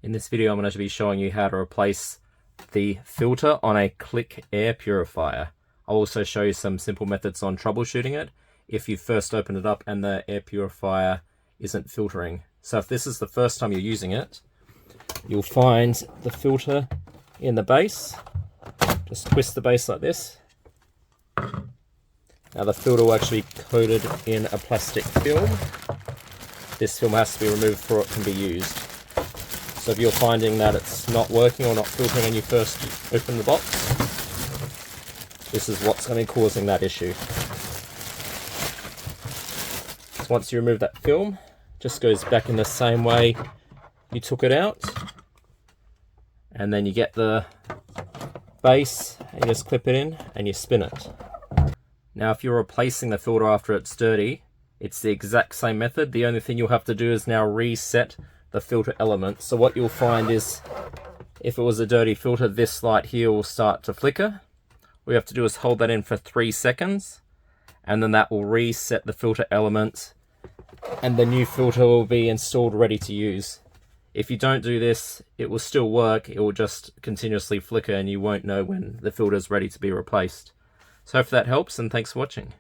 In this video, I'm going to be showing you how to replace the filter on a click air purifier. I'll also show you some simple methods on troubleshooting it if you first open it up and the air purifier isn't filtering. So if this is the first time you're using it, you'll find the filter in the base. Just twist the base like this. Now the filter will actually be coated in a plastic film. This film has to be removed before it can be used. So if you're finding that it's not working or not filtering when you first open the box, this is what's going to be causing that issue. So once you remove that film, it just goes back in the same way you took it out. And then you get the base, and you just clip it in and you spin it. Now if you're replacing the filter after it's dirty, it's the exact same method. The only thing you'll have to do is now reset the filter element. So what you'll find is, if it was a dirty filter, this light here will start to flicker. All you have to do is hold that in for 3 seconds, and then that will reset the filter element, and the new filter will be installed ready to use. If you don't do this, it will still work. It will just continuously flicker and you won't know when the filter is ready to be replaced. So hope that helps, and thanks for watching.